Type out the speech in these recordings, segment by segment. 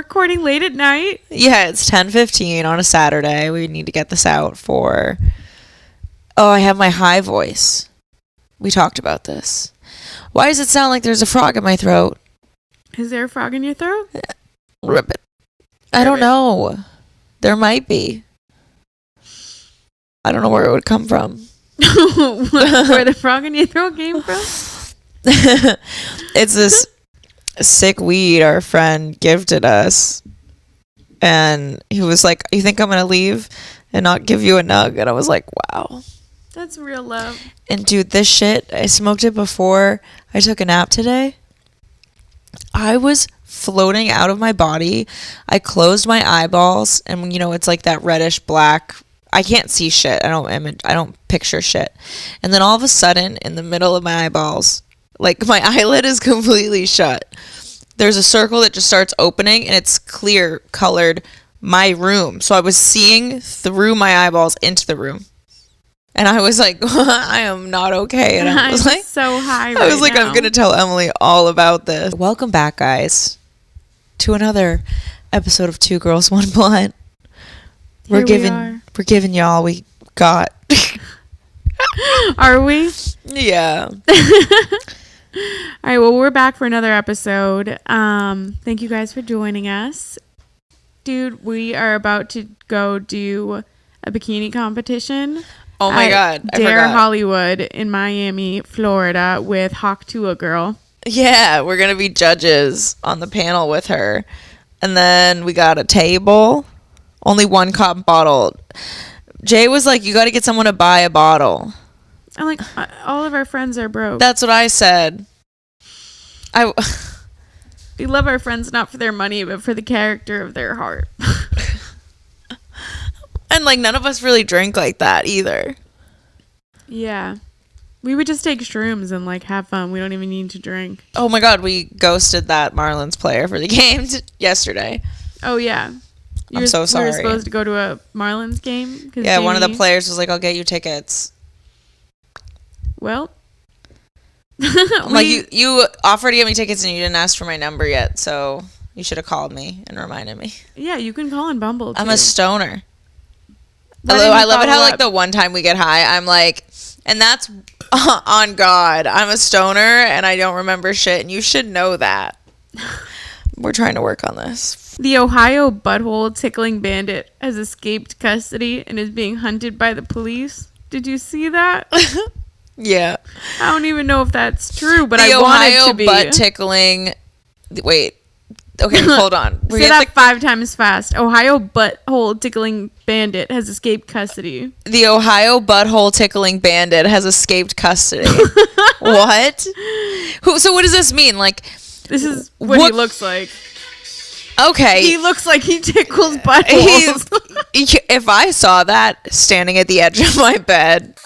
recording late at night? Yeah, it's 10:15 on a Saturday. We need to get this out for... Oh, I have my high voice. We talked about this. Why does it sound like there's a frog in my throat? Is there a frog in your throat? Rip it. I don't know. There might be. I don't know where it would come from. Where the frog in your throat came from? It's this sick weed our friend gifted us. And he was like, you think I'm going to leave and not give you a nug? And I was like, wow. That's real love. And dude, this shit, I smoked it before I took a nap today. I was floating out of my body. I closed my eyeballs, and it's like that reddish black. I can't see shit. I don't picture shit. And then all of a sudden, in the middle of my eyeballs, like my eyelid is completely shut. There's a circle that just starts opening, and it's clear colored my room. So I was seeing through my eyeballs into the room. And I was like, I am not okay. And I was like, so high. I was like, I'm going to tell Emily all about this. Welcome back, guys, to another episode of Two Girls, One Blunt. We're giving y'all we got. Are we? Yeah. All right. Well, we're back for another episode. Thank you guys for joining us. Dude, we are about to go do a bikini competition. Oh my God. I forgot. Hollywood in Miami, Florida with Hawk Tua Girl. Yeah, we're going to be judges on the panel with her. And then we got a table. Only one cotton bottle. Jay was like, you got to get someone to buy a bottle. I'm like, all of our friends are broke. That's what I said. We love our friends not for their money, but for the character of their heart. And like none of us really drink like that either. Yeah. We would just take shrooms and like have fun. We don't even need to drink. Oh my God, we ghosted that Marlins player for the game yesterday. Oh yeah. I'm so sorry. We were supposed to go to a Marlins game. Yeah, Jamie, one of the players was like, I'll get you tickets. Well. I'm like, you offered to get me tickets and you didn't ask for my number yet, so you should have called me and reminded me. Yeah, you can call on Bumble too. I'm a stoner. Although I love it how like the one time we get high, I'm like, and that's on God. I'm a stoner and I don't remember shit, and you should know that. We're trying to work on this. The Ohio Butthole Tickling Bandit has escaped custody and is being hunted by the police. Did you see that? Yeah. I don't even know if that's true, but I want it to be. The Ohio butt tickling. Wait. Okay, hold on. Say that 5 times fast. Ohio Butthole Tickling Bandit has escaped custody. The Ohio Butthole Tickling Bandit has escaped custody. What? So what does this mean? Like, this is what he looks like. Okay. He looks like he tickles buttholes. If I saw that standing at the edge of my bed.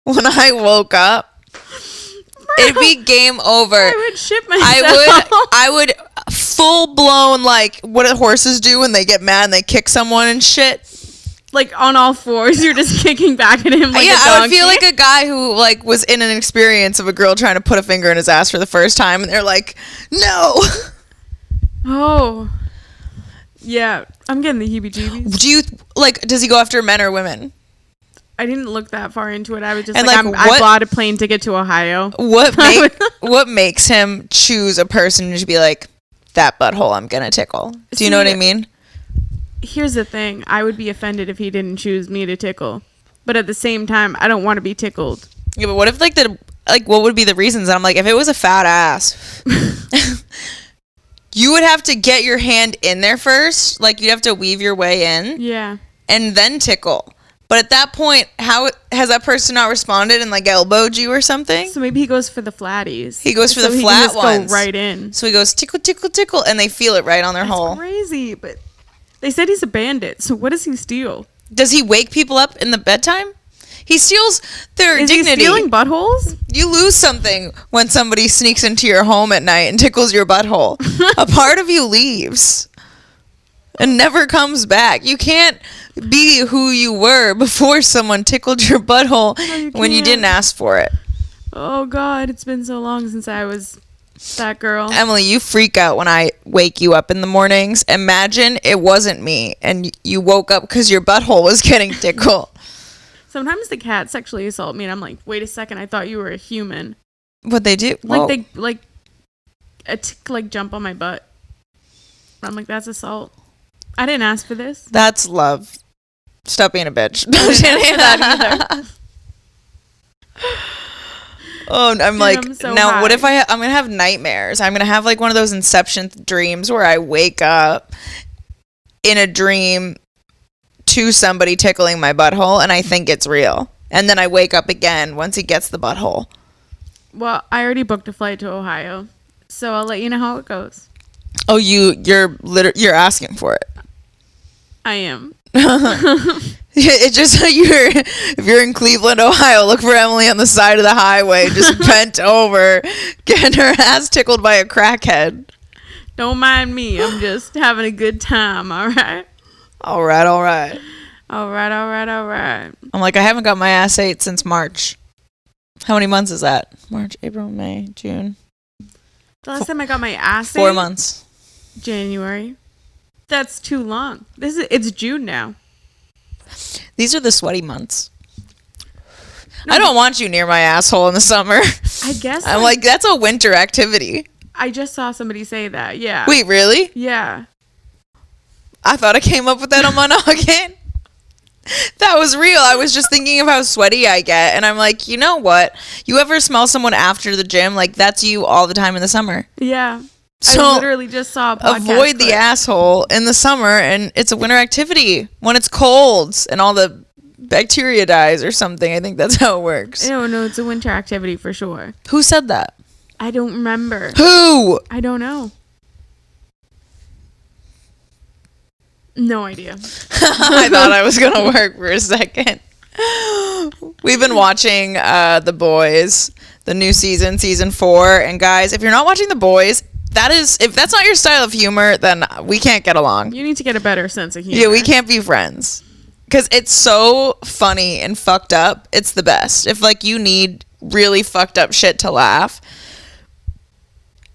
When I woke up, it'd be game over. I would shit myself. I would full blown, like what do horses do when they get mad and they kick someone and shit. Like on all fours, you're just kicking back at him like a donkey. I would feel like a guy who like was in an experience of a girl trying to put a finger in his ass for the first time, and they're like, no. Oh. Yeah, I'm getting the heebie-jeebies. Do you like? Does he go after men or women? I didn't look that far into it. I was just and like I bought a plane ticket to Ohio. What makes him choose a person to be like, that butthole I'm gonna tickle? Do you know what I mean? Here's the thing. I would be offended if he didn't choose me to tickle. But at the same time, I don't want to be tickled. Yeah, but what if what would be the reasons? And I'm like, if it was a fat ass, you would have to get your hand in there first. Like you'd have to weave your way in. Yeah. And then tickle. But at that point, how has that person not responded and like elbowed you or something? So maybe he goes for the flatties. He goes for the flat ones. Go right in. So he goes tickle, tickle, tickle, and they feel it right on their hole. That's crazy, but they said he's a bandit. So what does he steal? Does he wake people up in the bedtime? He steals their dignity. Is he stealing buttholes? You lose something when somebody sneaks into your home at night and tickles your butthole. A part of you leaves and never comes back. You can't be who you were before someone tickled your butthole when you didn't ask for it. Oh God, it's been so long since I was that girl. Emily, you freak out when I wake you up in the mornings. Imagine it wasn't me and you woke up because your butthole was getting tickled. Sometimes the cats sexually assault me and I'm like, wait a second, I thought you were a human. What they do? Like they jump on my butt. I'm like, that's assault. I didn't ask for this. That's love. Stop being a bitch. I didn't ask for that either. Oh, I'm Dude, like, I'm so now high. what if I'm going to have nightmares? I'm going to have like one of those Inception dreams where I wake up in a dream to somebody tickling my butthole and I think it's real. And then I wake up again once he gets the butthole. Well, I already booked a flight to Ohio, so I'll let you know how it goes. Oh, you're asking for it. I am. It's just if you're in Cleveland, Ohio, look for Emily on the side of the highway, just bent over, getting her ass tickled by a crackhead. Don't mind me. I'm just having a good time, all right? All right. All right. I'm like, I haven't got my ass ate since March. How many months is that? March, April, May, June. The last time I got my ass 4 ate, months. January. That's too long. It's June now. These are the sweaty months. No, I don't want you near my asshole in the summer. I guess. I'm like, that's a winter activity. I just saw somebody say that. Yeah. Wait, really? Yeah. I thought I came up with that on my noggin. That was real. I was just thinking of how sweaty I get. And I'm like, you know what? You ever smell someone after the gym? Like, that's you all the time in the summer. Yeah. So I literally just saw a podcast avoid the asshole in the summer, and it's a winter activity when it's cold and all the bacteria dies or something. I think that's how it works. No, it's a winter activity for sure. Who said that? I don't remember. Who? I don't know. No idea. I thought I was going to work for a second. We've been watching The Boys, the new season 4. And guys, if you're not watching The Boys, if that's not your style of humor, then we can't get along. You need to get a better sense of humor. Yeah, we can't be friends. Because it's so funny and fucked up. It's the best. If, like, you need really fucked up shit to laugh.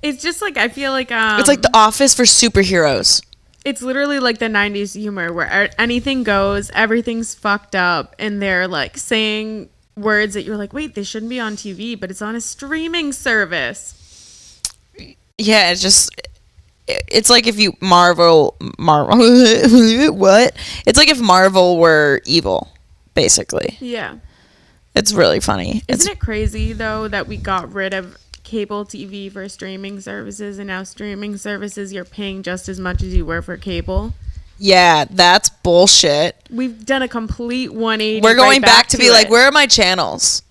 It's just like, I feel like... it's like The Office for superheroes. It's literally like the 90s humor where anything goes, everything's fucked up, and they're, like, saying words that you're like, wait, they shouldn't be on TV, but it's on a streaming service. Yeah, it's like if you Marvel what? It's like if Marvel were evil, basically. Yeah. It's really funny. Isn't it crazy though that we got rid of cable TV for streaming services, and now streaming services you're paying just as much as you were for cable? Yeah, that's bullshit. We've done a complete 180. We're going back to be like, where are my channels?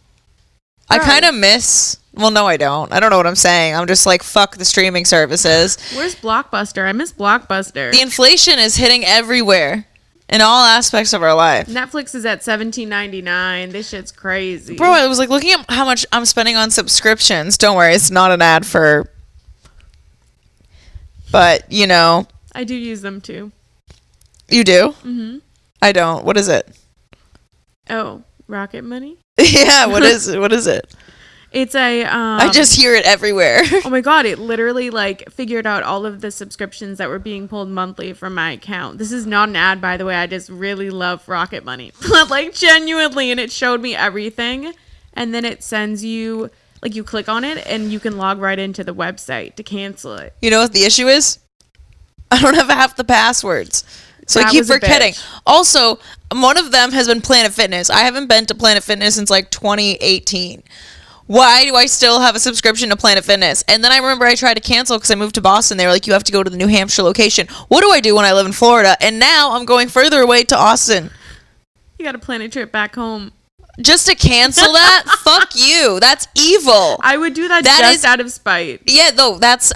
Right. I kind of miss... Well, no, I don't. I don't know what I'm saying. I'm just like, fuck the streaming services. Where's Blockbuster? I miss Blockbuster. The inflation is hitting everywhere in all aspects of our life. Netflix is at $17.99. This shit's crazy. Bro, I was like looking at how much I'm spending on subscriptions. Don't worry, it's not an ad for... But, you know... I do use them too. You do? Mm-hmm. I don't. What is it? Oh, Rocket Money? Yeah, what is it? It's a I just hear it everywhere. Oh my god, it literally like figured out all of the subscriptions that were being pulled monthly from my account. This is not an ad, by the way. I just really love Rocket Money. Like genuinely, and it showed me everything. And then it sends you, like, you click on it and you can log right into the website to cancel it. You know what the issue is? I don't have half the passwords. So I keep forgetting. Also, one of them has been Planet Fitness. I haven't been to Planet Fitness since like 2018. Why do I still have a subscription to Planet Fitness? And then I remember I tried to cancel because I moved to Boston. They were like, you have to go to the New Hampshire location. What do I do when I live in Florida? And now I'm going further away to Austin. You got to plan a trip back home. Just to cancel that? Fuck you. That's evil. I would do that just out of spite. Yeah, though, that's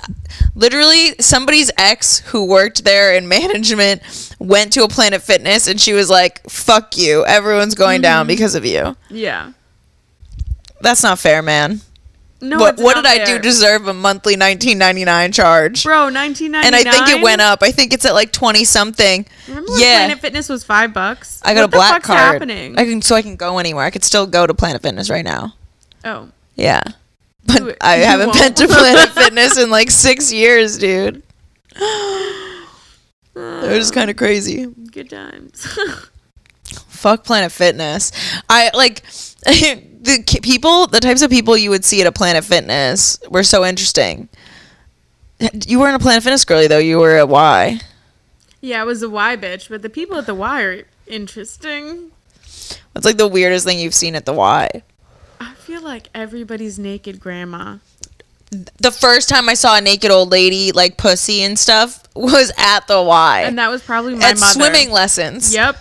literally somebody's ex who worked there in management went to a Planet Fitness and she was like, fuck you. Everyone's going down because of you. Yeah. That's not fair, man. No, what did I do to deserve a monthly $19.99 charge? Bro, $19.99. And I think it went up. I think it's at like 20 something. Remember when Planet Fitness was $5? I got a black card. Happening? So I can go anywhere. I could still go to Planet Fitness right now. Oh, Yeah. But You- I you haven't been won't. to Planet Fitness in like 6 years, dude. It was kind of crazy. Good times. Fuck Planet Fitness. I like the types of people you would see at a Planet Fitness were so interesting. You weren't a Planet Fitness girly though. You were a Y. Yeah, I was a Y bitch, but the people at the Y are interesting. What's like the weirdest thing you've seen at the Y? I feel like everybody's naked grandma. The first time I saw a naked old lady like pussy and stuff was at the Y. And that was probably my at mother. swimming lessons. Yep.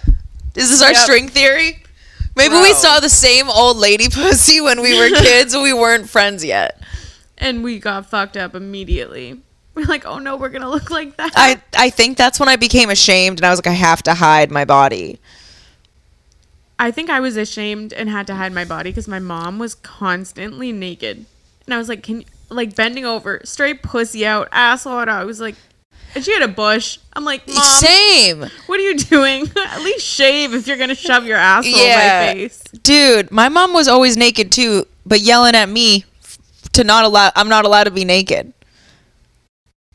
Is this our string theory? Maybe Bro. we saw the same old lady pussy when we were kids and we weren't friends yet. And we got fucked up immediately. We're like, oh no, we're going to look like that. I think that's when I became ashamed and I was like, I have to hide my body. I think I was ashamed and had to hide my body because my mom was constantly naked. And I was like, can you, like bending over, straight pussy out, asshole out. I was like, and she had a bush. I'm like, Mom, Same. what are you doing? At least shave if you're going to shove your asshole in my face. Dude, my mom was always naked too, but yelling at me I'm not allowed to be naked.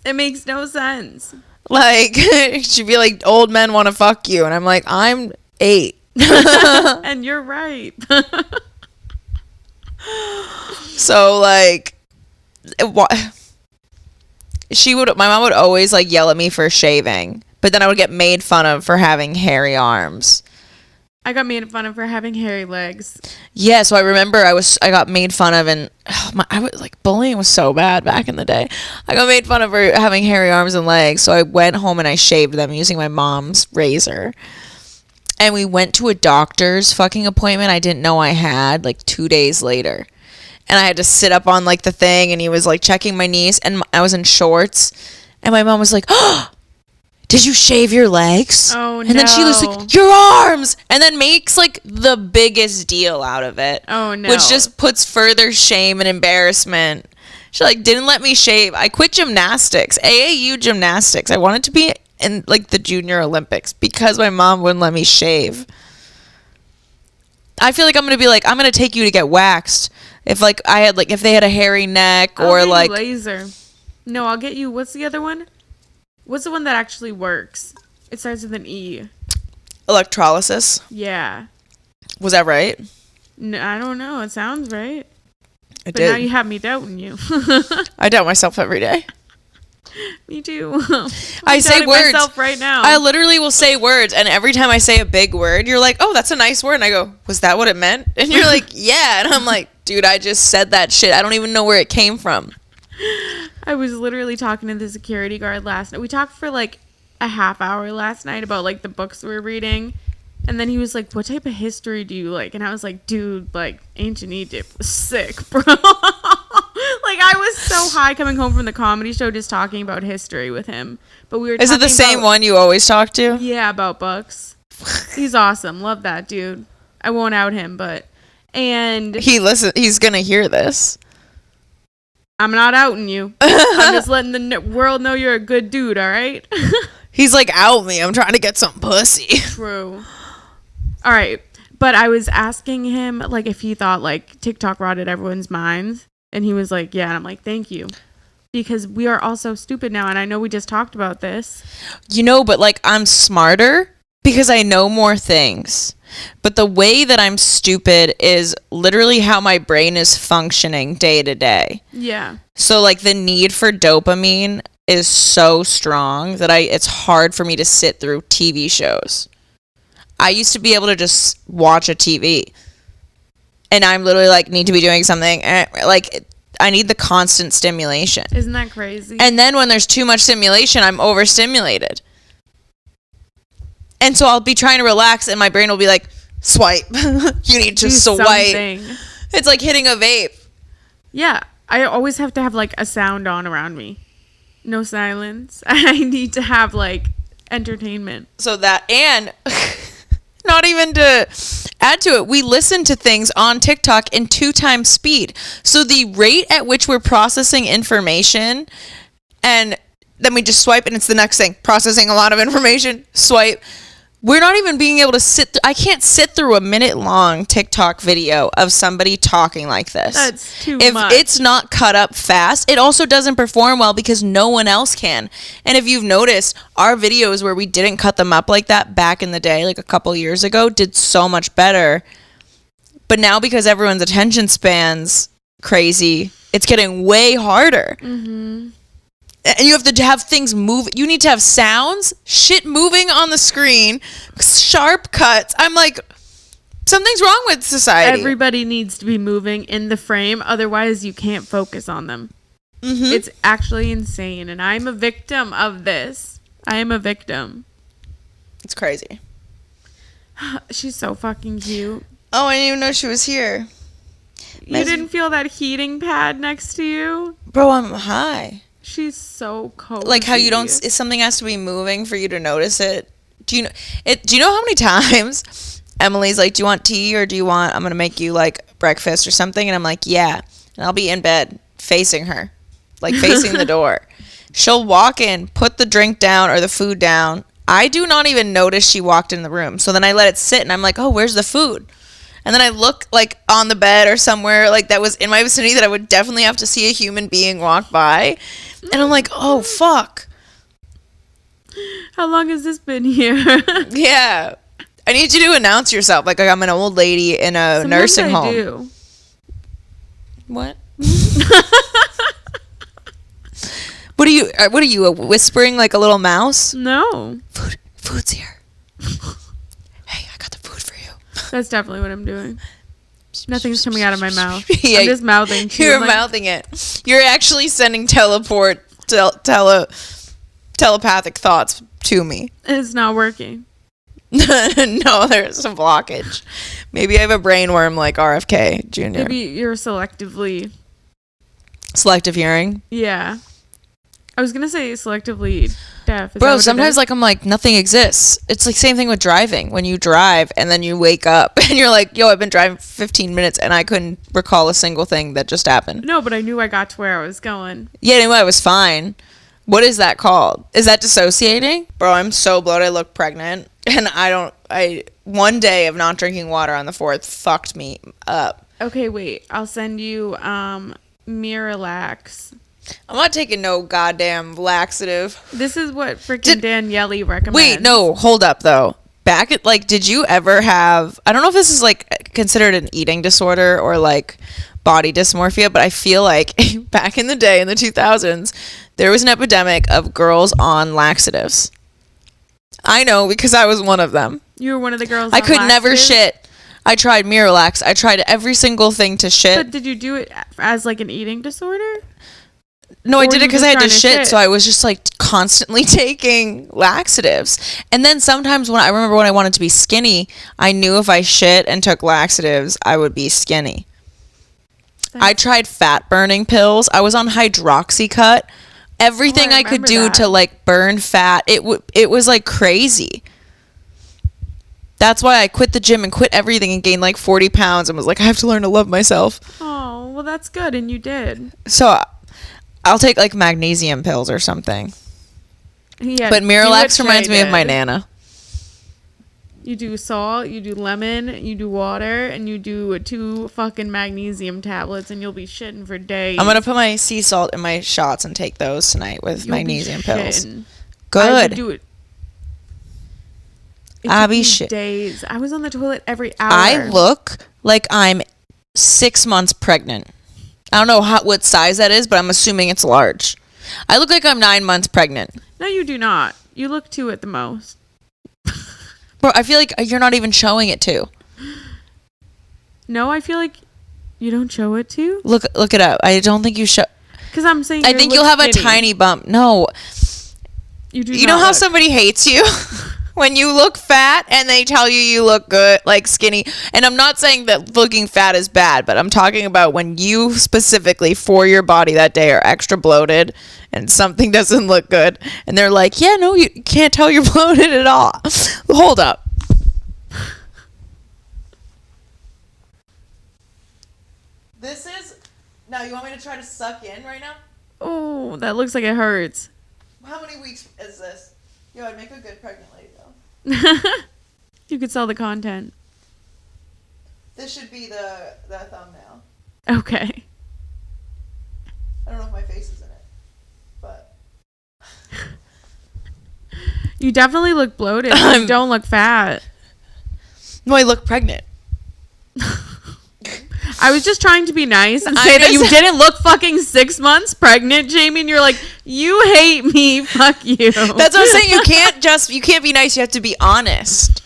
It makes no sense. Like, she'd be like, old men want to fuck you. And I'm like, I'm 8. And you're right. So, like, my mom would always, like, yell at me for shaving. But then I would get made fun of for having hairy arms. I got made fun of for having hairy legs. Yeah, so I remember I got made fun of, and I was like, bullying was so bad back in the day. I got made fun of for having hairy arms and legs, so I went home and I shaved them using my mom's razor. And we went to a doctor's fucking appointment I didn't know I had, like 2 days later. And I had to sit up on like the thing, and he was like checking my knees, and I was in shorts, and my mom was like, "Oh, did you shave your legs?" Oh, and then she was like, "Your arms," and then makes like the biggest deal out of it. Oh no. Which just puts further shame and embarrassment. She like didn't let me shave. I quit gymnastics, AAU gymnastics. I wanted to be in like the Junior Olympics because my mom wouldn't let me shave. I feel like I'm gonna take you to get waxed if like I had like if they had a hairy neck or like laser. No, I'll get you. What's the other one? What's the one that actually works? It starts with an E. electrolysis. Yeah. Was that right? No, I don't know. It sounds right. It But did. now you have me doubting you. I doubt myself every day. Me too. I say words myself right now. I literally will say words, and every time I say a big word, you're like, "Oh, that's a nice word." And I go, "Was that what it meant?" And you're like, "Yeah." And I'm like, "Dude, I just said that shit. I don't even know where it came from." I was literally talking to the security guard last night. We talked for like a half hour last night about like the books we're reading. And then he was like, what type of history do you like? And I was like, dude, like ancient Egypt was sick, bro. Like I was so high coming home from the comedy show just talking about history with him. But we were Is it the same one you always talk to? Yeah, about books. He's awesome. Love that dude. I won't out him, but he's gonna hear this. I'm not outing you. I'm just letting the world know you're a good dude, all right? He's like, out me. I'm trying to get some pussy. True. All right. But I was asking him, like, if he thought, like, TikTok rotted everyone's minds. And he was like, yeah. And I'm like, thank you. Because we are all so stupid now. And I know we just talked about this. You know, but, like, I'm smarter because I know more things. But the way that I'm stupid is literally how my brain is functioning day to day. Yeah. So, like, the need for dopamine is so strong that it's hard for me to sit through TV shows. I used to be able to just watch a TV. And I'm literally, like, need to be doing something. Like, I need the constant stimulation. Isn't that crazy? And then when there's too much stimulation, I'm overstimulated. And so I'll be trying to relax and my brain will be like, swipe. You need to Do swipe. something. It's like hitting a vape. Yeah. I always have to have, like, a sound on around me. No silence. I need to have, like, entertainment. So that, and not even to add to it, we listen to things on TikTok in 2 times speed. So the rate at which we're processing information, and then we just swipe and it's the next thing. Processing a lot of information, swipe. We're not even being able to I can't sit through a minute-long TikTok video of somebody talking like this. That's too if much. If it's not cut up fast, it also doesn't perform well because no one else can. And if you've noticed, our videos where we didn't cut them up like that back in the day, like a couple years ago, did so much better. But now because everyone's attention span's crazy, it's getting way harder. Mm-hmm. And you have to have things move. You need to have sounds, shit moving on the screen, sharp cuts. I'm like, something's wrong with society. Everybody needs to be moving in the frame. Otherwise, you can't focus on them. Mm-hmm. It's actually insane. And I'm a victim of this. I am a victim. It's crazy. She's so fucking cute. Oh, I didn't even know she was here. You didn't feel that heating pad next to you? Bro, I'm high. She's so cozy. Like how you don't, if something has to be moving for you to notice it. Do you know how many times Emily's like, do you want tea or I'm going to make you like breakfast or something? And I'm like, yeah. And I'll be in bed facing her, like facing the door. She'll walk in, put the drink down or the food down. I do not even notice she walked in the room. So then I let it sit and I'm like, oh, where's the food? And then I look like on the bed or somewhere like that was in my vicinity that I would definitely have to see a human being walk by. And I'm like, oh, fuck. How long has this been here? Yeah. I need you to announce yourself like I'm an old lady in a nursing home. Do. What? What are you, whispering like a little mouse? No. Food's here. Hey, I got the food for you. That's definitely what I'm doing. Nothing's coming out of my mouth. Yeah, I'm just mouthing. You're mouthing it. You're actually sending telepathic thoughts to me. It's not working. No, there's a blockage. Maybe I have a brain worm like RFK Jr. Maybe you're selective hearing. Yeah. I was gonna say selectively deaf. Bro, sometimes like I'm like nothing exists. It's like same thing with driving. When you drive and then you wake up and you're like, yo, I've been driving for 15 minutes and I couldn't recall a single thing that just happened. No, but I knew I got to where I was going. Yeah, anyway, I was fine. What is that called? Is that dissociating? Bro, I'm so bloated. I look pregnant. And one day of not drinking water on the 4th fucked me up. Okay, wait. I'll send you Miralax. I'm not taking no goddamn laxative. This is what freaking Danielle recommends. Wait, no, hold up though. Back at did you ever have, I don't know if this is like considered an eating disorder or like body dysmorphia, but I feel like back in the day in the 2000s, there was an epidemic of girls on laxatives. I know because I was one of them. You were one of the girls I could never shit. I tried Miralax. I tried every single thing to shit. But did you do it as like an eating disorder? No, I did it because I had to shit, so I was just like constantly taking laxatives. And then sometimes when I wanted to be skinny, I knew if I shit and took laxatives, I would be skinny. I tried fat burning pills. I was on hydroxycut. Everything I could do to like burn fat. It was like crazy. That's why I quit the gym and quit everything and gained like 40 pounds and was like, I have to learn to love myself. Oh, well, that's good. And you did. So I'll take like magnesium pills or something. Yeah, but Miralax reminds me of my Nana. You do salt, you do lemon, you do water, and you do 2 fucking magnesium tablets, and you'll be shitting for days. I'm going to put my sea salt in my shots and take those tonight with magnesium pills. Good. I would do it. I'll be shit. Days. I was on the toilet every hour. I look like I'm 6 months pregnant. I don't know what size that is, but I'm assuming it's large. I look like I'm 9 months pregnant. No, you do not. You look 2 at the most. Bro, I feel like you're not even showing it too. No, I feel like you don't show it too. Look it up. I don't think you show. Because I'm saying I think you'll have a tiny bump. No. You do. You know how somebody hates you? When you look fat and they tell you look good, like skinny. And I'm not saying that looking fat is bad, but I'm talking about when you specifically for your body that day are extra bloated and something doesn't look good. And they're like, yeah, no, you can't tell you're bloated at all. Hold up. This is... Now, you want me to try to suck in right now? Oh, that looks like it hurts. How many weeks is this? Yo, I'd make a good pregnant lady, though. You could sell the content. This should be the thumbnail. Okay. I don't know if my face is in it, but you definitely look bloated. You don't look fat. No, I look pregnant. I was just trying to be nice and say that you didn't look fucking 6 months pregnant, Jamie, and you're like, you hate me, fuck you. That's what I'm saying. You can't be nice. You have to be honest.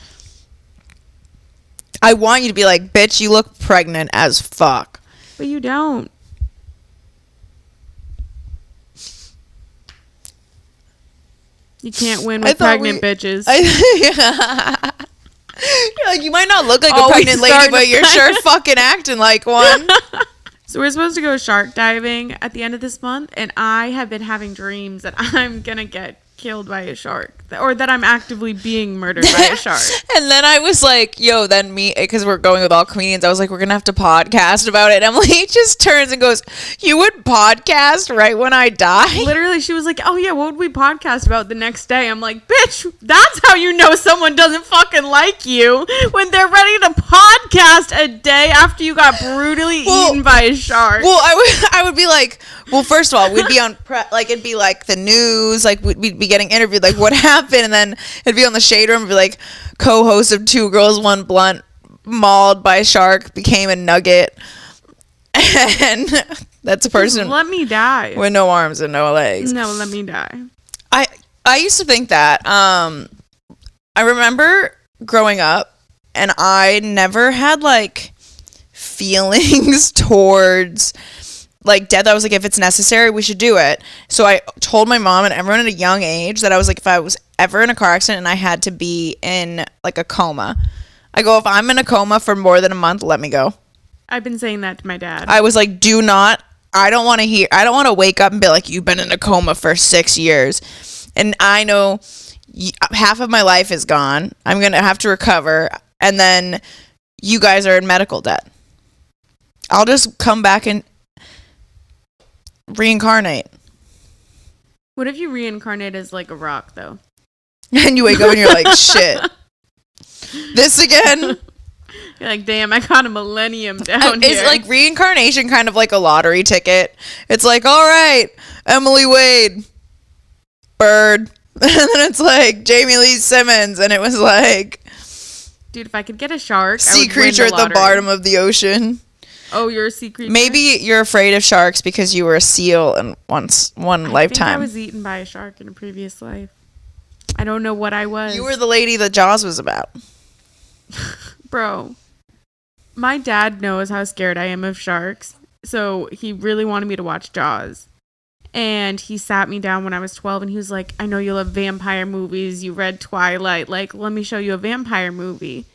I want you to be like, bitch, you look pregnant as fuck. But you don't. You can't win with pregnant bitches. You're like, you might not look like a pregnant lady, but you're sure fucking acting like one. So we're supposed to go shark diving at the end of this month, and I have been having dreams that I'm gonna get killed by a shark, or that I'm actively being murdered by a shark. And then I was like, yo, then me, because we're going with all comedians, I was like, we're gonna have to podcast about it. And Emily just turns and goes, you would podcast right when I die? Literally, she was like, oh yeah, what would we podcast about the next day? I'm like, bitch, that's how you know someone doesn't fucking like you, when they're ready to podcast a day after you got brutally eaten by a shark. Well, I would be like, well, first of all, we'd be on like, it'd be like the news, like we'd be getting interviewed, like what happened, and then it'd be on the Shade Room, it'd be like, co-host of Two Girls One Blunt mauled by a shark became a nugget, and that's a person. Let me die with no arms and no legs. No, let me die. I used to think that. I remember growing up, and I never had like feelings towards like death. I was like, if it's necessary, we should do it. So I told my mom and everyone at a young age that I was like, if I was ever in a car accident and I had to be in like a coma, I go, if I'm in a coma for more than a month, let me go. I've been saying that to my dad. I was like, I don't want to wake up and be like, you've been in a coma for 6 years. And I know half of my life is gone. I'm going to have to recover. And then you guys are in medical debt. I'll just come back and reincarnate. What if you reincarnate as like a rock though? And you wake up and you're like, shit, this again? You're like, damn, I got a millennium down here. It's like reincarnation kind of like a lottery ticket. It's like, all right, Emily Wade, Bird. And then it's like Jamie Lee Simmons. And it was like, dude, if I could get a shark, sea creature at the bottom of the ocean. Oh, you're a sea creature? Maybe you're afraid of sharks because you were a seal in one lifetime. I think I was eaten by a shark in a previous life. I don't know what I was. You were the lady that Jaws was about. Bro, my dad knows how scared I am of sharks, so he really wanted me to watch Jaws. And he sat me down when I was 12, and he was like, I know you love vampire movies. You read Twilight. Like, let me show you a vampire movie.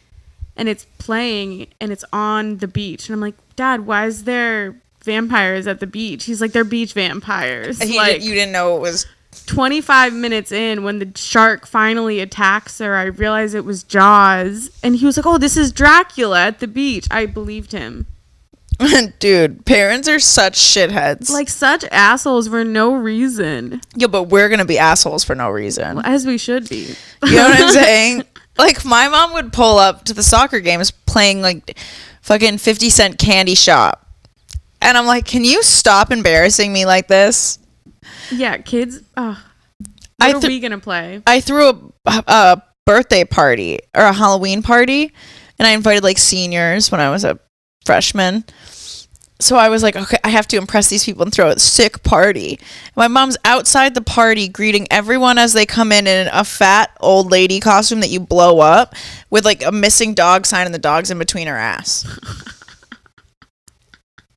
And it's playing, and it's on the beach. And I'm like, Dad, why is there vampires at the beach? He's like, they're beach vampires. You didn't know it was... 25 minutes in, when the shark finally attacks her, I realized it was Jaws. And he was like, oh, this is Dracula at the beach. I believed him. Dude, parents are such shitheads. Like, such assholes for no reason. Yeah, but we're going to be assholes for no reason. Well, as we should be. You know what I'm saying? Like, my mom would pull up to the soccer games playing, like, fucking 50 Cent Candy Shop. And I'm like, can you stop embarrassing me like this? Yeah, kids. What are we going to play? I threw a birthday party or a Halloween party, and I invited, like, seniors when I was a freshman. So I was like, okay, I have to impress these people and throw a sick party. My mom's outside the party greeting everyone as they come in a fat old lady costume that you blow up with like a missing dog sign and the dog's in between her ass.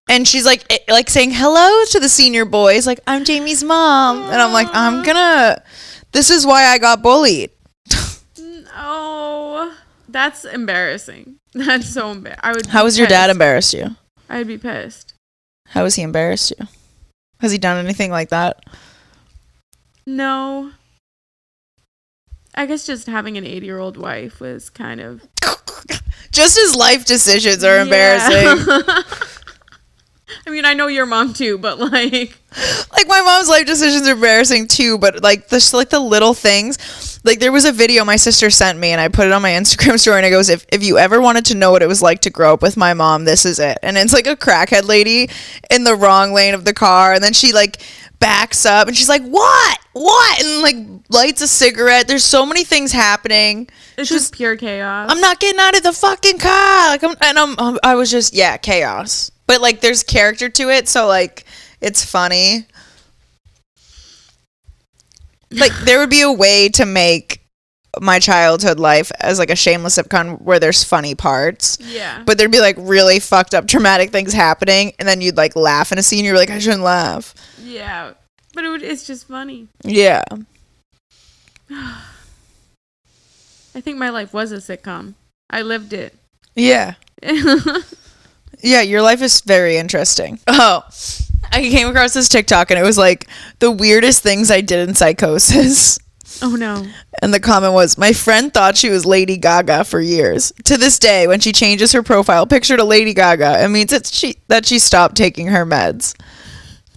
And she's like saying hello to the senior boys. Like, I'm Jamie's mom. And I'm like, this is why I got bullied. Oh, that's embarrassing. That's so embarrassing. How was your dad embarrassed you? I'd be pissed. How has he embarrassed you? Has he done anything like that? No. I guess just having an 80-year-old wife was kind of... Just his life decisions are embarrassing. I mean, I know your mom too, but like my mom's life decisions are embarrassing too, but like the little things. Like there was a video my sister sent me and I put it on my Instagram story and it goes, if you ever wanted to know what it was like to grow up with my mom, this is it. And it's like a crackhead lady in the wrong lane of the car, and then she like backs up and she's like, what, and like lights a cigarette. There's so many things happening. It's just pure chaos. I'm not getting out of the fucking car. Like I was just, yeah, chaos. But like there's character to it, so like it's funny. Like there would be a way to make my childhood life as like a shameless sitcom where there's funny parts. Yeah. But there'd be like really fucked up traumatic things happening, and then you'd like laugh in a scene. You're like, I shouldn't laugh. Yeah. But it's just funny. Yeah. I think my life was a sitcom. I lived it. Yeah. Yeah, your life is very interesting. Oh, I came across this TikTok and it was like the weirdest things I did in psychosis. Oh no. And the comment was, my friend thought she was Lady Gaga for years. To this day, when she changes her profile picture to Lady Gaga, it means that she stopped taking her meds.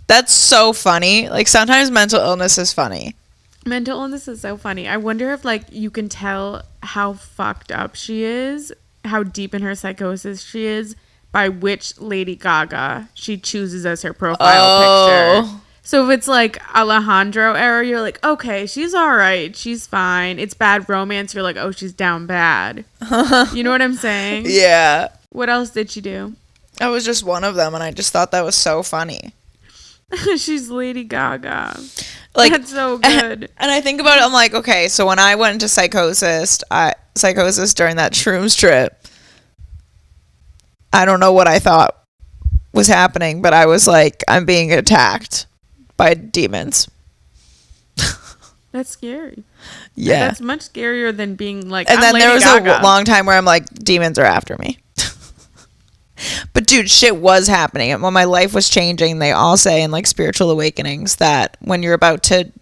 That's so funny. Like sometimes mental illness is funny. Mental illness is so funny. I wonder if like you can tell how fucked up she is, how deep in her psychosis she is, by which Lady Gaga she chooses as her profile picture. So if it's like Alejandro era, you're like, okay, she's all right, she's fine. It's Bad Romance, you're like, oh, she's down bad. You know what I'm saying? Yeah. What else did she do? That was just one of them, and I just thought that was so funny. She's Lady Gaga. Like, that's so good. And I think about it, I'm like, okay, so when I went into psychosis during that shrooms trip, I don't know what I thought was happening, but I was like, I'm being attacked by demons. That's scary. Yeah. That's much scarier than being like, and I'm then Lady there was Gaga. a long time where I'm like, demons are after me. But dude, shit was happening. And when my life was changing, they all say in like spiritual awakenings that when you're about to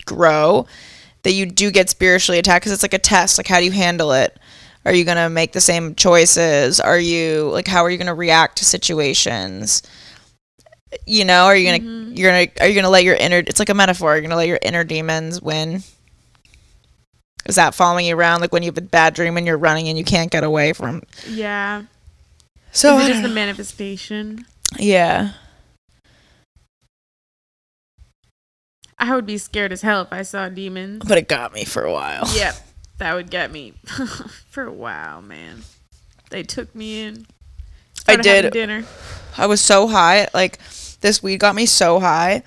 grow, that you do get spiritually attacked, because it's like a test. Like, how do you handle it? Are you going to make the same choices? Are you like, how are you going to react to situations? You know, are you going to, are you going to let your inner, it's like a metaphor. Are you going to let your inner demons win? Is that following you around? Like when you have a bad dream and you're running and you can't get away from. Yeah. So is it just the manifestation? Yeah. I would be scared as hell if I saw demons. But it got me for a while. Yep. That would get me for a while, man. They took me in. I did. Dinner. I was so high. Like, this weed got me so high.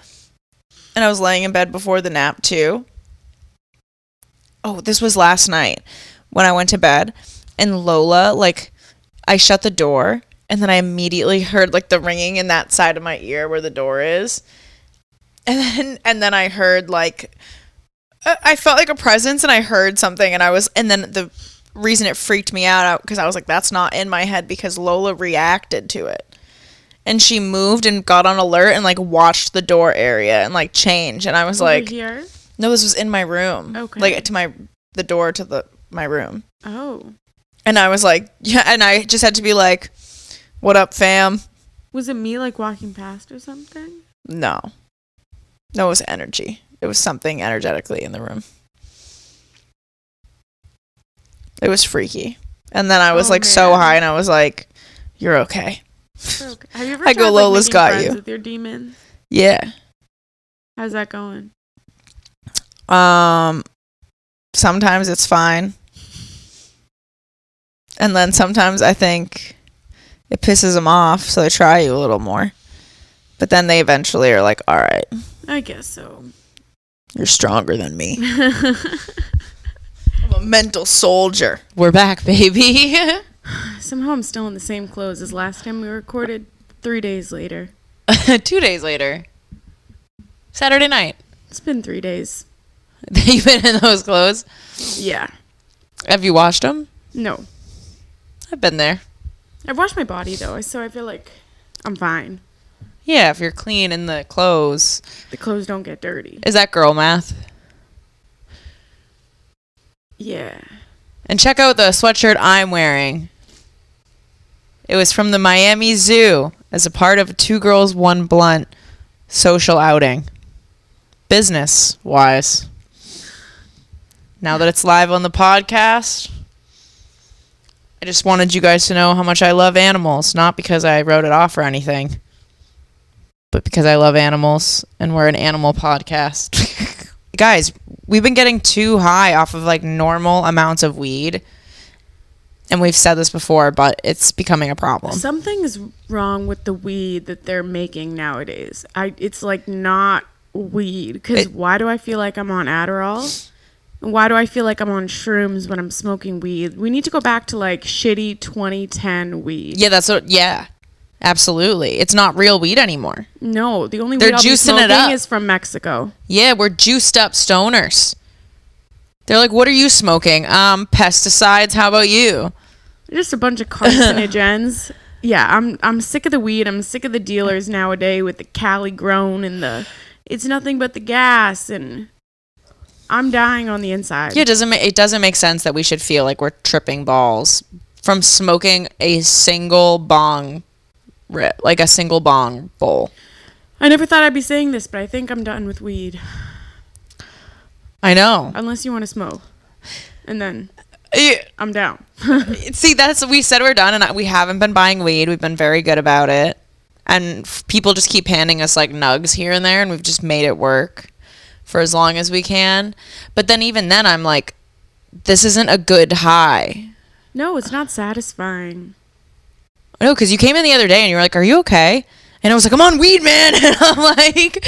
And I was laying in bed before the nap, too. Oh, this was last night when I went to bed. And Lola, like, I shut the door. And then I immediately heard, like, the ringing in that side of my ear where the door is. And then I heard, like, I felt like a presence, and I heard something, and then the reason it freaked me out, because I was like, that's not in my head, because Lola reacted to it. And she moved and got on alert and, like, watched the door area and, like, change. And I was like, here? No, this was in my room. Okay. Like, to the door to my room. Oh. And I was like, yeah, and I just had to be like, what up, fam? Was it me, like, walking past or something? No. No, it was energy. It was something energetically in the room. It was freaky. And then I was so high, and I was like, you're okay. Okay. Have you ever I go, tried, Lola's making got friends you. with your demons? Yeah. How's that going? Sometimes it's fine. And then sometimes I think it pisses them off, so they try you a little more. But then they eventually are like, all right. I guess so. You're stronger than me. I'm a mental soldier. We're back, baby. Somehow I'm still in the same clothes as last time we recorded 3 days later. 2 days later. Saturday night. It's been 3 days. You've been in those clothes? Yeah. Have you washed them? No. I've been there. I've washed my body, though, so I feel like I'm fine. Yeah, if you're clean in the clothes. The clothes don't get dirty. Is that girl math? Yeah. And check out the sweatshirt I'm wearing. It was from the Miami Zoo. as a part of a 2 girls 1 blunt social outing, business wise. Now that it's live on the podcast, I just wanted you guys to know how much I love animals, not because I wrote it off or anything, but because I love animals and we're an animal podcast. Guys, we've been getting too high off of like normal amounts of weed. And we've said this before, but it's becoming a problem. Something's wrong with the weed that they're making nowadays. It's like not weed. Because why do I feel like I'm on Adderall? And why do I feel like I'm on shrooms when I'm smoking weed? We need to go back to like shitty 2010 weed. Yeah, absolutely. It's not real weed anymore. No, the only They're weed I'll be juicing it smoking up. is from Mexico. Yeah, we're juiced up stoners. They're like, what are you smoking? Pesticides. How about you? Just a bunch of carcinogens. Yeah, I'm sick of the weed. I'm sick of the dealers nowadays with the Cali grown and it's nothing but the gas, and I'm dying on the inside. Yeah, it doesn't make sense that we should feel like we're tripping balls from smoking a single bong rip, like a single bong bowl. I never thought I'd be saying this, but I think I'm done with weed. I know. Unless you want to smoke. And then Yeah. I'm down. See, we said we're done, and we haven't been buying weed. We've been very good about it. And people just keep handing us like nugs here and there, and we've just made it work for as long as we can. But then even then, I'm like, this isn't a good high. No, it's not satisfying. No, because you came in the other day and you were like, are you okay? And I was like, I'm on weed, man. And I'm like,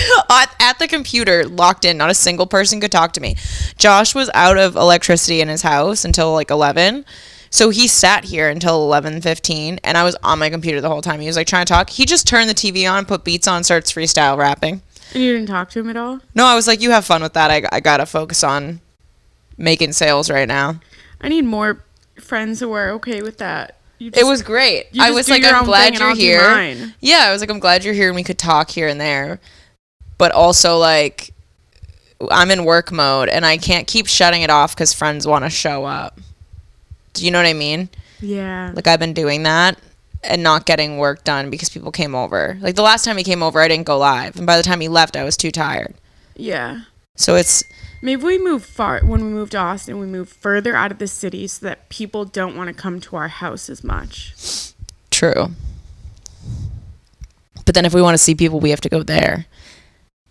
at the computer, locked in. Not a single person could talk to me. Josh was out of electricity in his house until like 11. So he sat here until 11:15. And I was on my computer the whole time. He was like trying to talk. He just turned the TV on, put beats on, starts freestyle rapping. And you didn't talk to him at all? No, I was like, you have fun with that. I got to focus on making sales right now. I need more friends who are okay with that. It was great. I was like, I'm glad you're here. Yeah, I was like, I'm glad you're here and we could talk here and there. But also, like, I'm in work mode and I can't keep shutting it off because friends want to show up. Do you know what I mean? Yeah. Like, I've been doing that and not getting work done because people came over. Like, the last time he came over, I didn't go live. And by the time he left, I was too tired. Yeah. So it's... Maybe we move when we move to Austin, we move further out of the city so that people don't want to come to our house as much. True. But then if we want to see people, we have to go there.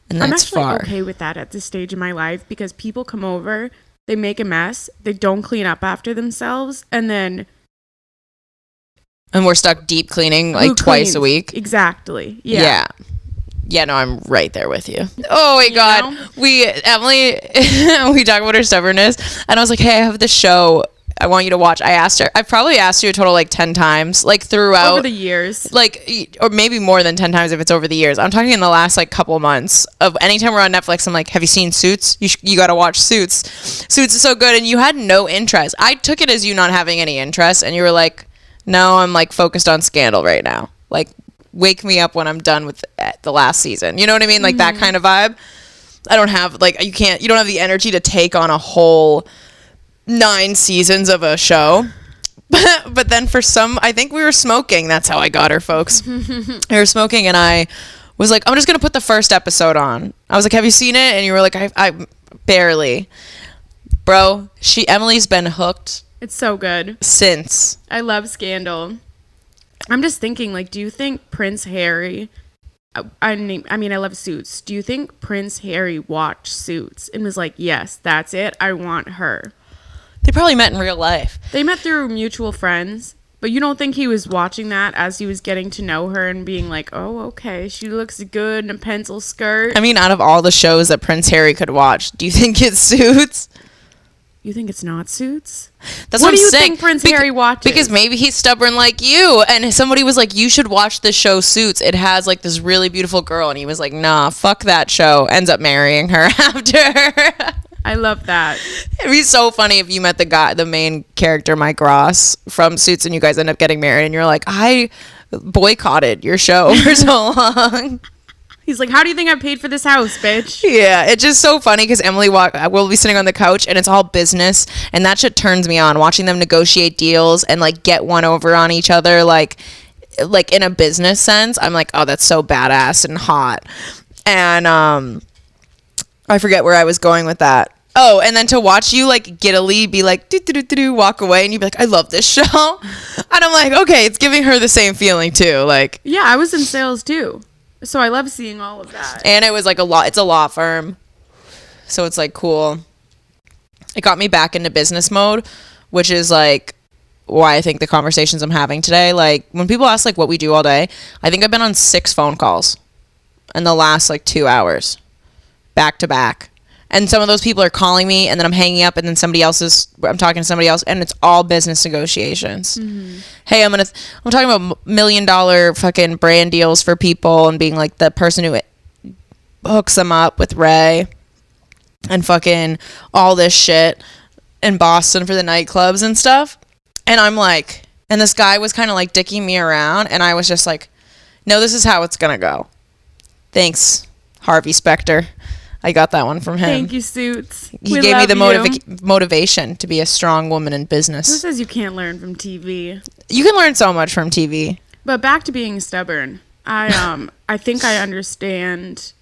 And that's far. I'm actually okay with that at this stage in my life because people come over, they make a mess, they don't clean up after themselves, and then... And we're stuck deep cleaning like twice a week. Exactly. Yeah. Yeah, no, I'm right there with you. Oh my God. Emily, we talk about her stubbornness. And I was like, hey, I have this show I want you to watch. I asked her. I've probably asked you a total like 10 times, like throughout. Over the years. Like, or maybe more than 10 times if it's over the years. I'm talking in the last like couple months of anytime we're on Netflix, I'm like, have you seen Suits? You got to watch Suits. Suits is so good. And you had no interest. I took it as you not having any interest. And you were like, no, I'm like focused on Scandal right now. Like, wake me up when I'm done with the last season. You know what I mean? Like that kind of vibe. I don't have like, you don't have the energy to take on a whole 9 seasons of a show. But then I think we were smoking. That's how I got her, folks. We were smoking and I was like, I'm just going to put the first episode on. I was like, have you seen it? And you were like, I barely. Bro, Emily's been hooked. It's so good. Since. I love Scandal. I'm just thinking, like, do you think Prince Harry... I mean, I love Suits. Do you think Prince Harry watched Suits and was like, yes, that's it. I want her. They probably met in real life. They met through mutual friends. But you don't think he was watching that as he was getting to know her and being like, oh, okay, she looks good in a pencil skirt? I mean, out of all the shows that Prince Harry could watch, do you think it's Suits? You think it's not Suits? That's what I'm do you saying. think Prince Harry watches? Because maybe he's stubborn like you. And somebody was like, you should watch this show Suits. It has like this really beautiful girl. And he was like, nah, fuck that show. Ends up marrying her after. I love that. It'd be so funny if you met the main character, Mike Ross, from Suits, and you guys end up getting married. And you're like, I boycotted your show for so long. He's like, how do you think I paid for this house, bitch? Yeah, it's just so funny because Emily will be sitting on the couch and it's all business, and that shit turns me on. Watching them negotiate deals and like get one over on each other, like like in a business sense, I'm like, oh, that's so badass and hot. And I forget where I was going with that. Oh, and then to watch you like giddily be like walk away, and you'd be like, I love this show. And I'm like, okay, it's giving her the same feeling too. Like, yeah, I was in sales too, so I love seeing all of that. And it was like it's a law firm, so it's like cool. It got me back into business mode, which is like why I think the conversations I'm having today, like when people ask like what we do all day, I think I've been on 6 phone calls in the last like 2 hours, back to back. And some of those people are calling me, and then I'm hanging up, and then I'm talking to somebody else, and it's all business negotiations. Mm-hmm. Hey, I'm talking about $1 million fucking brand deals for people, and being like the person who hooks them up with Ray, and fucking all this shit in Boston for the nightclubs and stuff. And I'm like, and this guy was kind of like dicking me around, and I was just like, no, this is how it's gonna go. Thanks, Harvey Specter. I got that one from him. Thank you, Suits. He gave me the motivation to be a strong woman in business. Who says you can't learn from TV? You can learn so much from TV. But back to being stubborn. I think I understand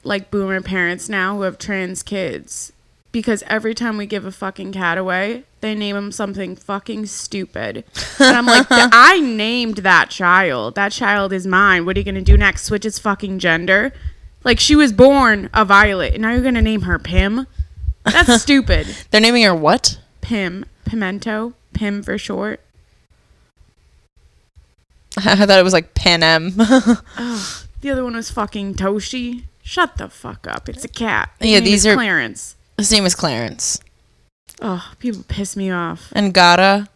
like boomer parents now who have trans kids, because every time we give a fucking cat away, they name him something fucking stupid. And I'm like, I named that child. That child is mine. What are you going to do next? Switch his fucking gender? Like, she was born a Violet, and now you're going to name her Pim? That's stupid. They're naming her what? Pim. Pimento. Pim for short. I thought it was like Panem. Oh, the other one was fucking Toshi. Shut the fuck up. It's a cat. These are Clarence. His name is Clarence. Oh, people piss me off. And Gata.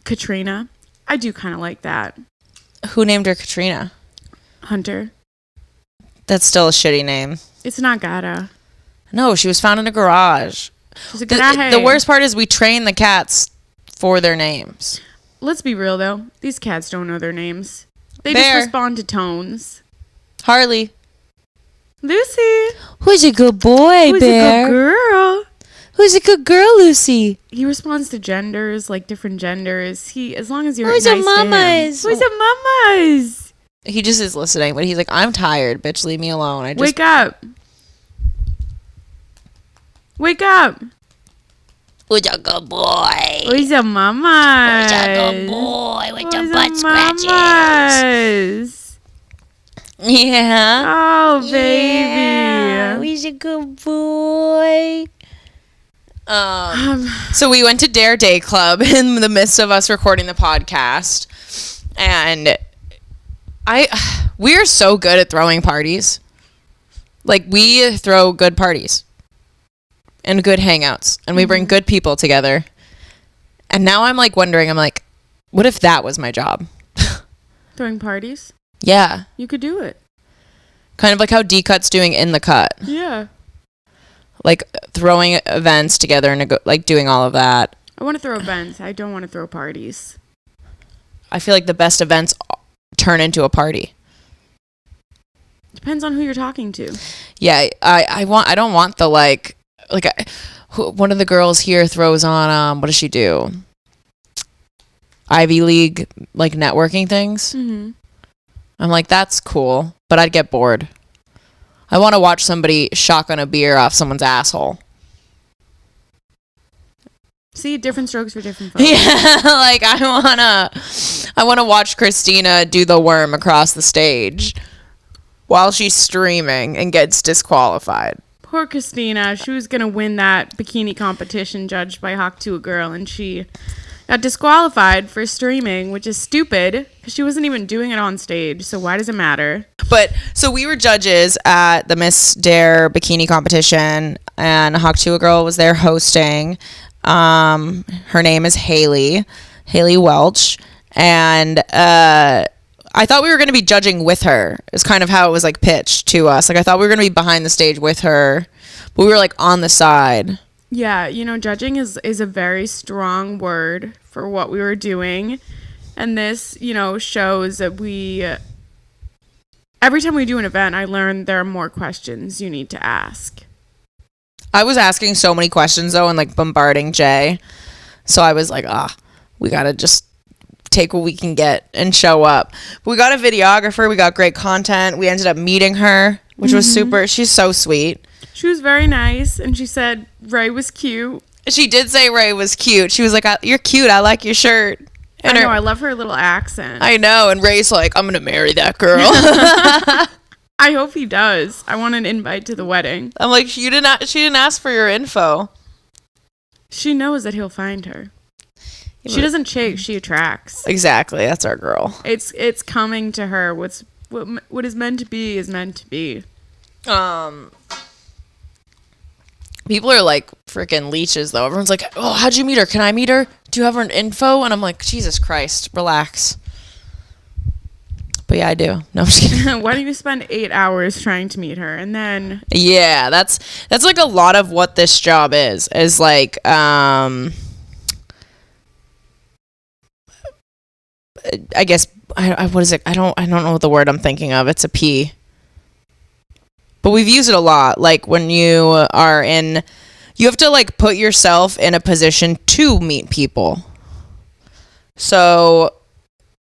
Katrina. I do kind of like that. Who named her Katrina? Hunter. That's still a shitty name. It's not Gata. No, she was found in a garage. She's a garaje. The worst part is we train the cats for their names. Let's be real, though. These cats don't know their names. They just respond to tones. Harley. Lucy. Who's a good boy, Who's Bear? Who's a good girl? Who's a good girl, Lucy? He responds to genders, like different genders. As long as you're Who's nice a mamas? Who's a mamas? He just is listening, but he's like, I'm tired, bitch. Leave me alone. Wake up. Wake up. Who's a good boy? Who's a mama? Who's a good boy with the butt scratches? Yeah. Oh, baby. Yeah. He's a good boy. So we went to Dare Day Club in the midst of us recording the podcast, and we are so good at throwing parties. Like, we throw good parties and good hangouts, and we bring good people together. And now I'm like wondering, I'm like, what if that was my job? Throwing parties? Yeah. You could do it. Kind of like how D-Cut's doing In the Cut. Yeah. Like throwing events together and like doing all of that. I want to throw events. I don't want to throw parties. I feel like the best events turn into a party. Depends on who you're talking to. Yeah, I don't want the one of the girls here throws on what does she do? Ivy League like networking things. Mm-hmm. I'm like, that's cool, but I'd get bored. I want to watch somebody shotgun a beer off someone's asshole. See, different strokes for different folks. Yeah, like I wanna watch Christina do the worm across the stage while she's streaming and gets disqualified. Poor Christina. She was gonna win that bikini competition judged by Hawk to a Girl, and she got disqualified for streaming, which is stupid because she wasn't even doing it on stage. So why does it matter? But so we were judges at the Miss Dare bikini competition, and Hawk to a Girl was there hosting. Her name is Haley Welch, and I thought we were going to be judging with her. It's kind of how it was like pitched to us. Like I thought we were going to be behind the stage with her, but we were like on the side. Yeah, judging is a very strong word for what we were doing. And this, shows that every time we do an event, I learn there are more questions you need to ask. I was asking so many questions though and like bombarding Jay. So I was like, we got to just take what we can get and show up. But we got a videographer. We got great content. We ended up meeting her, which was super. She's so sweet. She was very nice, and she said Ray was cute. She did say Ray was cute. She was like, "You're cute. I like your shirt." And I know. I love her little accent. I know. And Ray's like, "I'm gonna marry that girl." I hope he does. I want an invite to the wedding. I'm like, she didn't ask for your info. She knows that he'll find her. She doesn't chase, she attracts. Exactly. That's our girl. It's coming to her. What is meant to be is meant to be. People are like freaking leeches though. Everyone's like, "Oh, how'd you meet her? Can I meet her? Do you have her info?" And I'm like, Jesus Christ, relax. But yeah, I do. No, I'm just kidding. Why don't you spend 8 hours trying to meet her and then? Yeah, that's like a lot of what this job is like, I guess, what is it? I don't know the word I'm thinking of. It's a P. But we've used it a lot. Like when you have to like put yourself in a position to meet people. So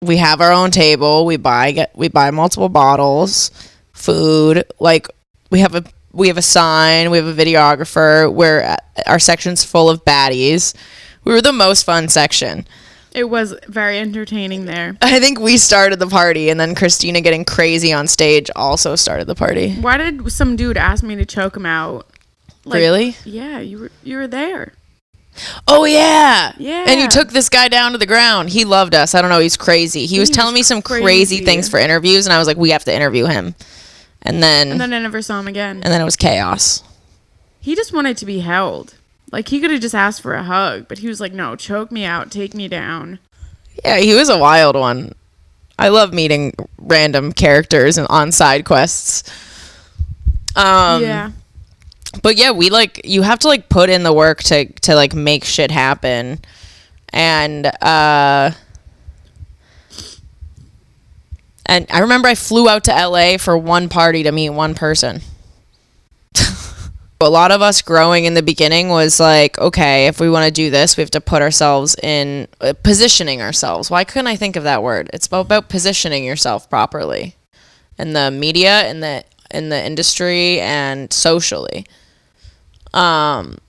we have our own table. We buy multiple bottles, food. Like we have a sign. We have a videographer. Where our section's full of baddies. We were the most fun section. It was very entertaining there. I think we started the party, and then Christina getting crazy on stage also started the party. Why did some dude ask me to choke him out? Like, really? Yeah, you were there. Oh, yeah. Yeah. And you took this guy down to the ground. He loved us. I don't know. He's crazy. He was telling me some crazy things for interviews, and I was like, we have to interview him. And then I never saw him again. And then it was chaos. He just wanted to be held. Like, he could have just asked for a hug, but he was like, no, choke me out, take me down. Yeah, he was a wild one. I love meeting random characters and on side quests. Yeah. But yeah, you have to like put in the work to like make shit happen. And I remember I flew out to LA for one party to meet one person. A lot of us growing in the beginning was like, okay, if we want to do this, we have to put ourselves in positioning ourselves. Why couldn't I think of that word? It's about positioning yourself properly in the media, in the industry, and socially. And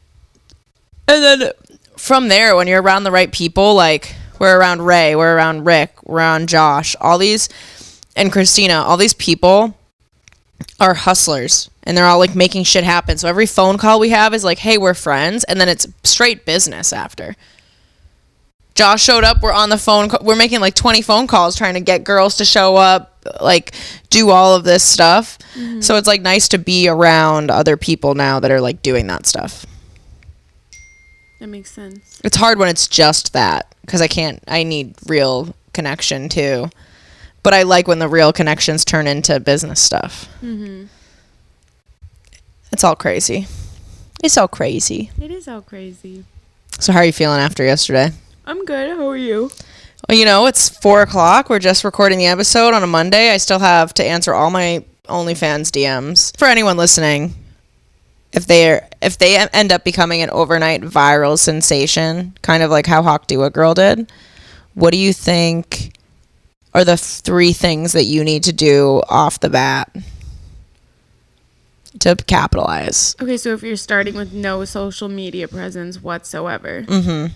then from there, when you're around the right people, like we're around Ray, we're around Rick, we're around Josh, and Christina, all these people are hustlers. And they're all like making shit happen. So every phone call we have is like, hey, we're friends. And then it's straight business after. Josh showed up. We're on the phone. We're making like 20 phone calls trying to get girls to show up, like do all of this stuff. Mm-hmm. So it's like nice to be around other people now that are like doing that stuff. That makes sense. It's hard when it's just that because I need real connection too. But I like when the real connections turn into business stuff. Mm-hmm. It's all crazy. It's all crazy. It is all crazy. So how are you feeling after yesterday? I'm good. How are you? Well, it's 4:00. We're just recording the episode on a Monday. I still have to answer all my OnlyFans DMs. For anyone listening, if they end up becoming an overnight viral sensation, kind of like how Hawk Do It Girl did, what do you think are the 3 things that you need to do off the bat to capitalize? Okay, so if you're starting with no social media presence whatsoever. Mm-hmm.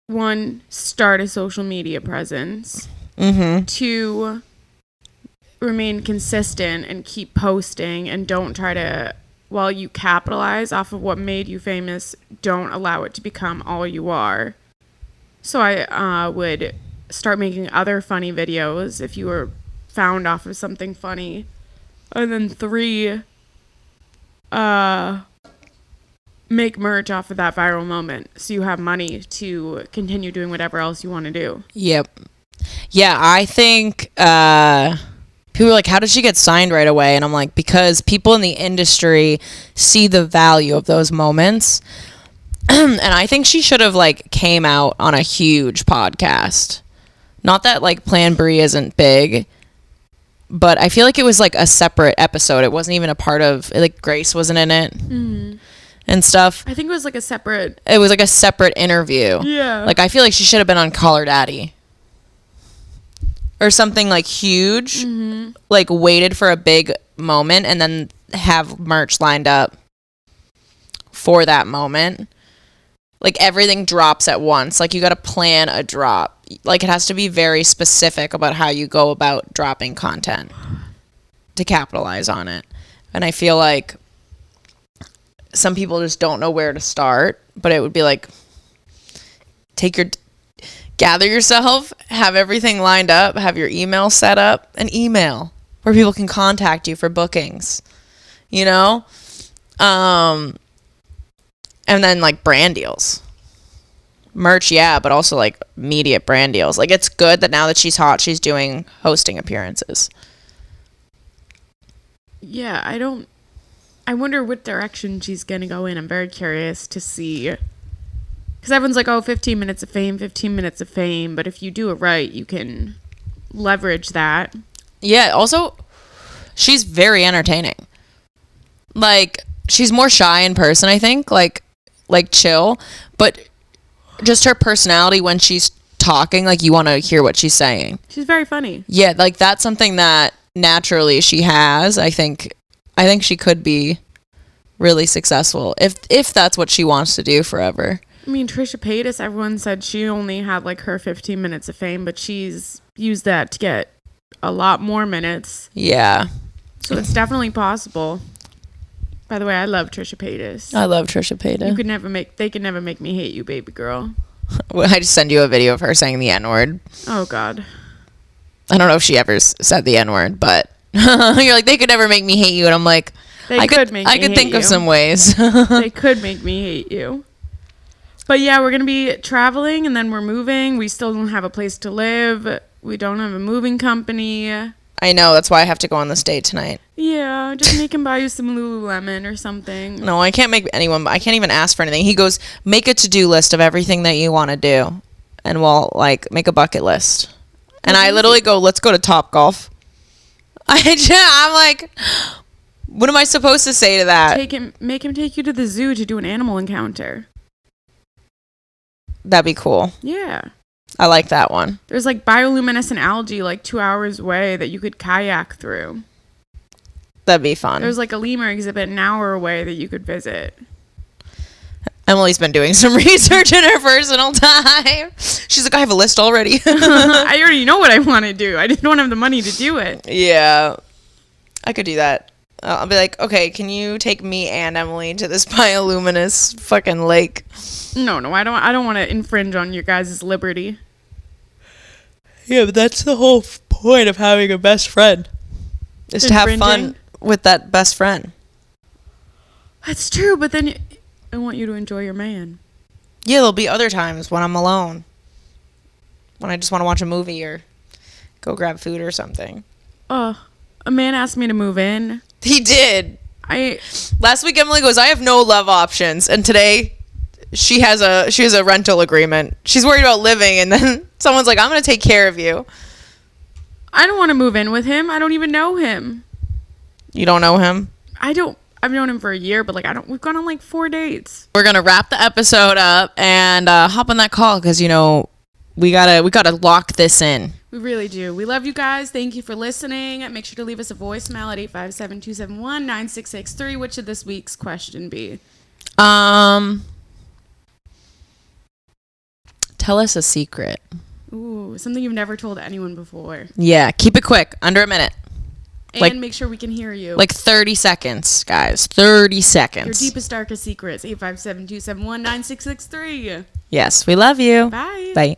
1, start a social media presence. Mm-hmm. 2, remain consistent and keep posting and don't try to, while you capitalize off of what made you famous, don't allow it to become all you are. So I would start making other funny videos if you were found off of something funny. And then 3, make merch off of that viral moment so you have money to continue doing whatever else you want to do. Yep. Yeah, I think people are like, how did she get signed right away? And I'm like, because people in the industry see the value of those moments. And I think she should have like came out on a huge podcast. Not that like Plan Brie isn't big, but I feel like it was like a separate episode. It wasn't even a part of, like Grace wasn't in it. Mm-hmm. And stuff. I think it was like a separate... It was like a separate interview. Yeah. Like, I feel like she should have been on Call Her Daddy. or something like huge, like waited for a big moment and then have merch lined up for that moment. Like everything drops at once. Like you got to plan a drop. Like it has to be very specific about how you go about dropping content to capitalize on it. And I feel like some people just don't know where to start, but it would be like gather yourself, have everything lined up, have your email set up, an email where people can contact you for bookings, you know? And then like brand deals. Merch, yeah, but also like immediate brand deals. Like it's good that now that she's hot, she's doing hosting appearances. Yeah, I wonder what direction she's going to go in. I'm very curious to see. Because everyone's like, oh, 15 minutes of fame, 15 minutes of fame. But if you do it right, you can leverage that. Yeah, also, she's very entertaining. Like, she's more shy in person, I think. Like chill. But just her personality when she's talking, like, you want to hear what she's saying. She's very funny. Yeah, like, that's something that naturally she has. I think she could be really successful if that's what she wants to do forever. I mean, Trisha Paytas, everyone said she only had like her 15 minutes of fame, but she's used that to get a lot more minutes. Yeah. So it's definitely possible. By the way, I love Trisha Paytas. I love Trisha Paytas. They could never make me hate you, baby girl. Well, I just send you a video of her saying the N-word. Oh, God. I don't know if she ever said the N-word, but you're like, they could never make me hate you. And I'm like, I could think of some ways. They could make me hate you. But yeah, we're going to be traveling and then we're moving. We still don't have a place to live. We don't have a moving company. I know. That's why I have to go on this date tonight. Yeah, just make him buy you some Lululemon or something. No, I can't make anyone. I can't even ask for anything. He goes, make a to-do list of everything that you want to do. And we'll like make a bucket list. And I literally go, let's go to Topgolf. I'm like, what am I supposed to say to that? Make him take you to the zoo to do an animal encounter. That'd be cool. Yeah. I like that one. There's like bioluminescent algae like 2 hours away that you could kayak through. That'd be fun. There's like a lemur exhibit an hour away that you could visit. Emily's been doing some research in her personal time. She's like, I have a list already. I already know what I want to do. I just don't have the money to do it. Yeah. I could do that. I'll be like, okay, can you take me and Emily to this bioluminescent fucking lake? No, I don't want to infringe on your guys' liberty. Yeah, but that's the whole point of having a best friend. Is to have fun with that best friend. That's true, but then I want you to enjoy your man. Yeah, there'll be other times when I'm alone. When I just want to watch a movie or go grab food or something. A man asked me to move in. He did. Last week Emily goes, I have no love options, and today she has a rental agreement. She's worried about living, and then someone's like, I'm gonna take care of you. I don't want to move in with him. I don't even know him. You don't know him? I've known him for a year, but like we've gone on like 4 dates. We're gonna wrap the episode up and hop on that call because we gotta lock this in. We really do. We love you guys. Thank you for listening. Make sure to leave us a voicemail at 857-271-9663. What should this week's question be? Tell us a secret. Ooh, something you've never told anyone before. Yeah, keep it quick, under a minute. And make sure we can hear you. Like 30 seconds, guys. 30 seconds. Your deepest, darkest secrets. 857-271-9663. Yes, we love you. Bye. Bye.